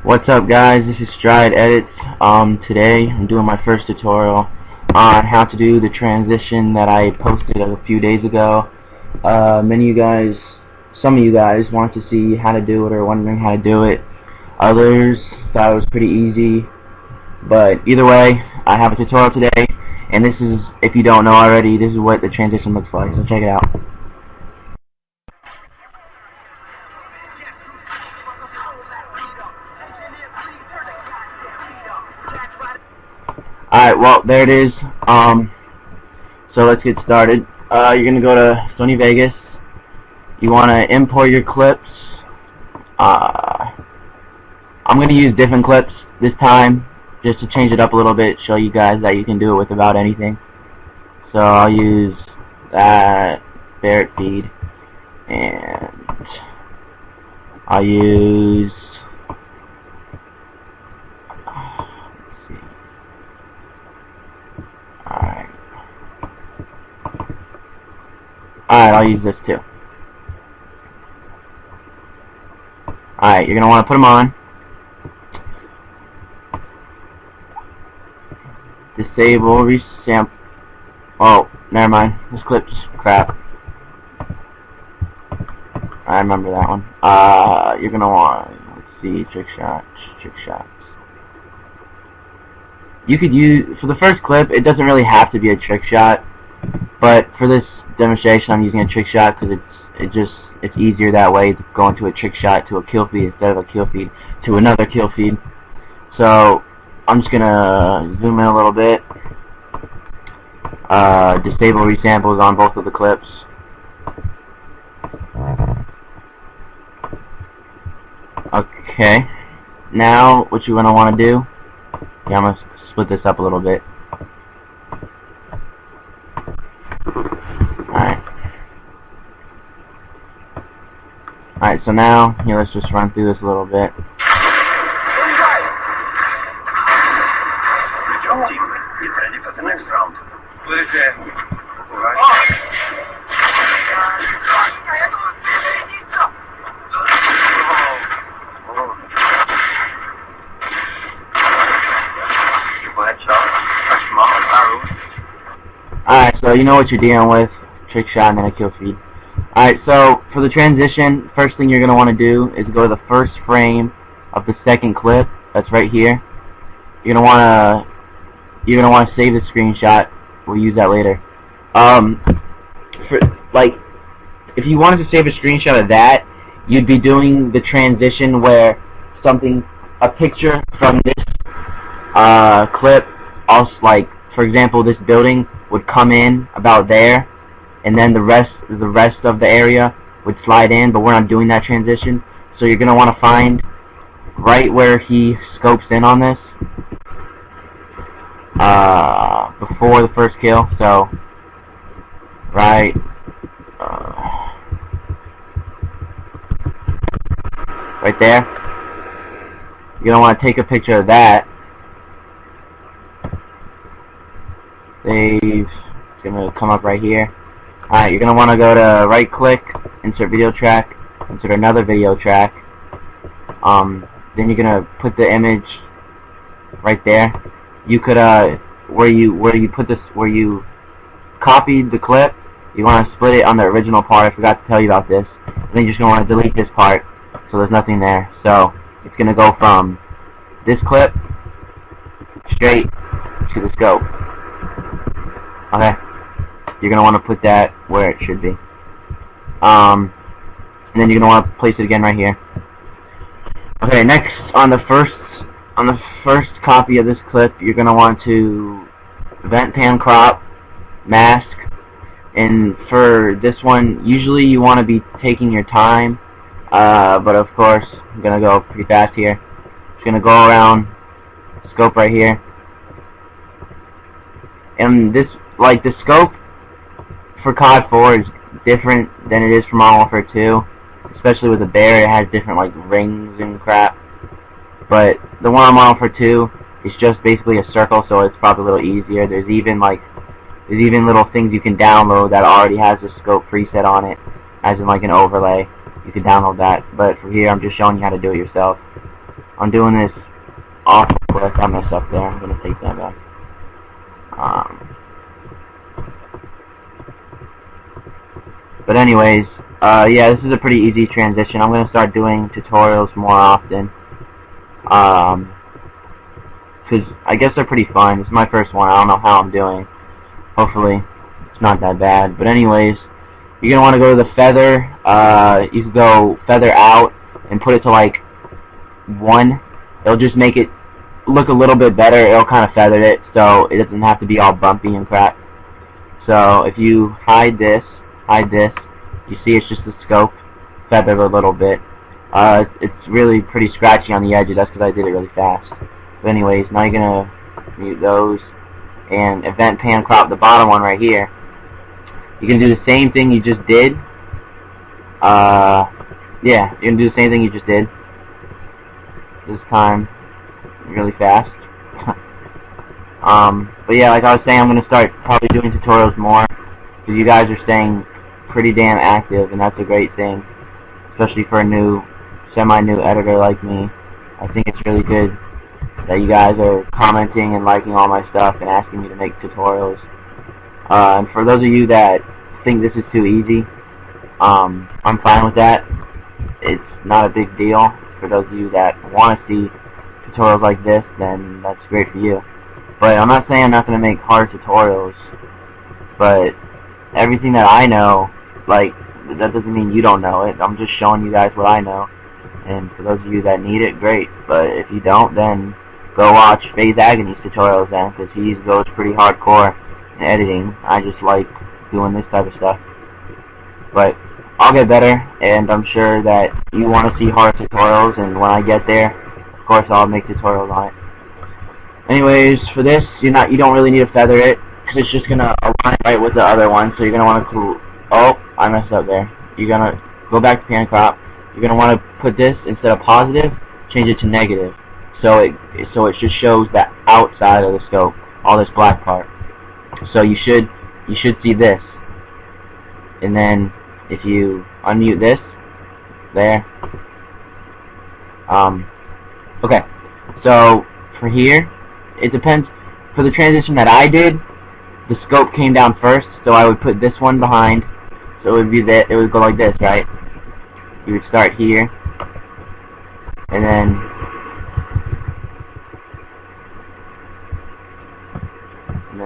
What's up, guys? This is Stride Edits. Today I'm doing my first tutorial on how to do the transition that I posted a few days ago. Some of you guys want to see how to do it or wondering how to do it. Others thought it was pretty easy. But either way, I have a tutorial today, and this is, if you don't know already, this is what the transition looks like. So check it out. Alright, well, there it is. So let's get started. You're going to go to Sony Vegas. You want to import your clips. I'm going to use different clips this time, just to change it up a little bit, show you guys that you can do it with about anything. So I'll use that Barrett feed, and I'll use Alright, I'll use this too. Alright, you're going to want to put them on. Disable, resample. Oh, never mind. This clip's crap. I remember that one. You're going to want, let's see, trick shots. You could use, for the first clip, it doesn't really have to be a trick shot, but for this demonstration I'm using a trick shot because it's easier that way to go into a trick shot to a kill feed instead of a kill feed to another kill feed. So I'm just gonna zoom in a little bit. Disable resamples on both of the clips. Okay, now what you're gonna want to do, I'm gonna split this up a little bit. Alright, so now, here, let's just run through this a little bit. Alright, so you know what you're dealing with. Trick shot and then a kill feed. Alright, so for the transition, first thing you're going to want to do is go to the first frame of the second clip. That's right here. You're going to want to save the screenshot. We'll use that later. If you wanted to save a screenshot of that, you'd be doing the transition where a picture from this clip, also, like, for example, this building would come in about there, and then the rest of the area would slide in, but we're not doing that transition. So you're going to want to find right where he scopes in on this before the first kill. So right there. You're going to want to take a picture of that. Save. It's going to come up right here. Alright, you're going to want to go to right click, insert video track, insert another video track. Then you're going to put the image right there. You could, where you copied the clip, you want to split it on the original part. I forgot to tell you about this. And then you're just going to want to delete this part so there's nothing there. So it's going to go from this clip straight to the scope. Okay. You're going to want to put that where it should be. And then you're going to want to place it again right here. Okay, next, on the first copy of this clip, you're going to want to vent pan crop, mask, and for this one, usually you want to be taking your time, but of course, I'm going to go pretty fast here. Just going to go around, scope right here. And this, like, the scope for COD 4 is different than it is for Modern Warfare 2, especially with the bear. It has different, like, rings and crap. But the one on Modern Warfare 2 is just basically a circle, so it's probably a little easier. There's even little things you can download that already has the scope preset on it, as in like an overlay. You can download that. But for here, I'm just showing you how to do it yourself. I'm doing this awful quick. I messed up there. I'm gonna take that back. But anyways, yeah, this is a pretty easy transition. I'm gonna start doing tutorials more often. Because I guess they're pretty fun. This is my first one. I don't know how I'm doing. Hopefully, it's not that bad. But anyways, you're gonna want to go to the feather. You can go feather out and put it to like 1. It'll just make it look a little bit better. It'll kind of feather it, so it doesn't have to be all bumpy and crap. So if you hide this, you see it's just the scope feathered a little bit. It's really pretty scratchy on the edges. That's because I did it really fast. But anyways, now you're gonna mute those and event pan crop the bottom one right here. You can do the same thing you just did. Yeah, you're gonna do the same thing you just did. This time, really fast. But yeah, like I was saying, I'm gonna start probably doing tutorials more because you guys are staying pretty damn active, and that's a great thing, especially for a semi-new editor like me. I think it's really good that you guys are commenting and liking all my stuff and asking me to make tutorials. And for those of you that think this is too easy, I'm fine with that. It's not a big deal. For those of you that want to see tutorials like this, then that's great for you. But I'm not saying I'm not going to make hard tutorials, but everything that I know, like, that doesn't mean you don't know it. I'm just showing you guys what I know. And for those of you that need it, great. But if you don't, then go watch Phase Agony's tutorials then, because he goes pretty hardcore in editing. I just like doing this type of stuff. But I'll get better, and I'm sure that you want to see hard tutorials, and when I get there, of course I'll make tutorials on it. Anyways, for this, you don't really need to feather it, because it's just gonna align right with the other one. So you're gonna want to I messed up there. You're gonna go back to pan crop. You're gonna want to put this, instead of positive, change it to negative. So it just shows the outside of the scope, all this black part. So you should see this, and then if you unmute this, there. Okay. So for here, it depends. For the transition that I did, the scope came down first, so I would put this one behind. So it would be that it would go like this, right? You would start here, and then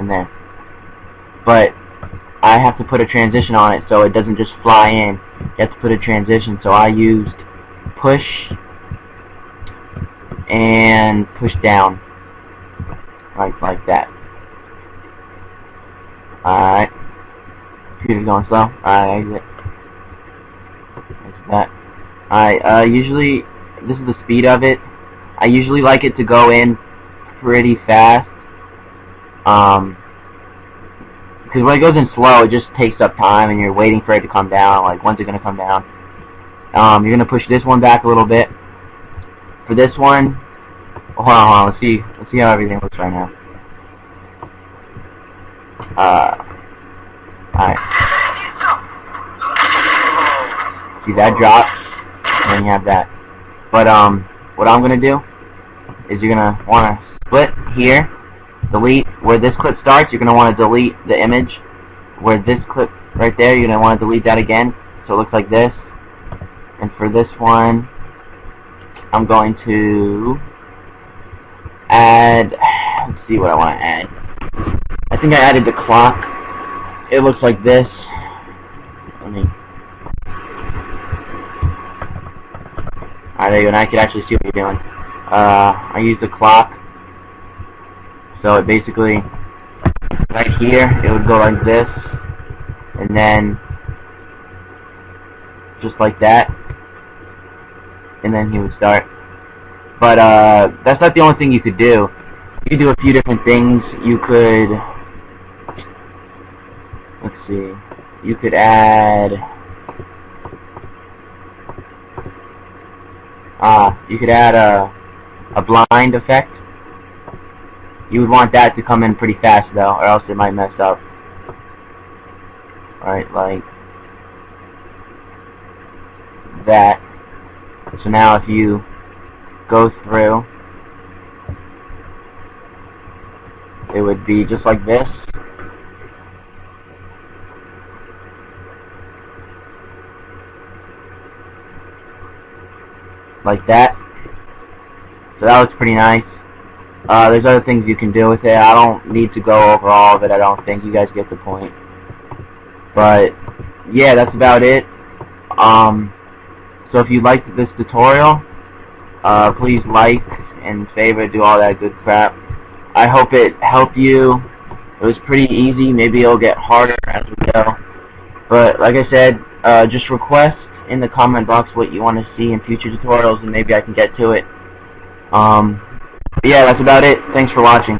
there. But I have to put a transition on it so it doesn't just fly in. You have to put a transition, so I used push and push down, like that. Alright. Computer's going slow. Alright, exit. Exit that. Alright, usually, this is the speed of it. I usually like it to go in pretty fast. Because when it goes in slow, it just takes up time, and you're waiting for it to come down. Like, when's it going to come down? You're going to push this one back a little bit. For this one, hold on, let's see how everything looks right now. Alright. See that drop? And then you have that. But, what I'm going to do is you're going to want to split here. Delete where this clip starts. You're going to want to delete the image where this clip right there, you're going to want to delete that again so it looks like this. And for this one, I'm going to add, let's see what I want to add. I think I added the clock. It looks like this. Alright, there you go. Now I can actually see what you're doing. I use the clock. So it basically, right here, it would go like this, and then just like that, and then he would start. But that's not the only thing you could do. You could do a few different things. You could, let's see, you could add, a blind effect. You would want that to come in pretty fast though, or else it might mess up. Alright, like that. So now if you go through, it would be just like this. Like that. So that looks pretty nice. There's other things you can do with it. I don't need to go over all of it. I don't think you guys get the point. But yeah, that's about it. So if you liked this tutorial, please like and favorite, do all that good crap. I hope it helped you. It was pretty easy. Maybe it'll get harder as we go. But like I said, just request in the comment box what you want to see in future tutorials, and maybe I can get to it. But yeah, that's about it. Thanks for watching.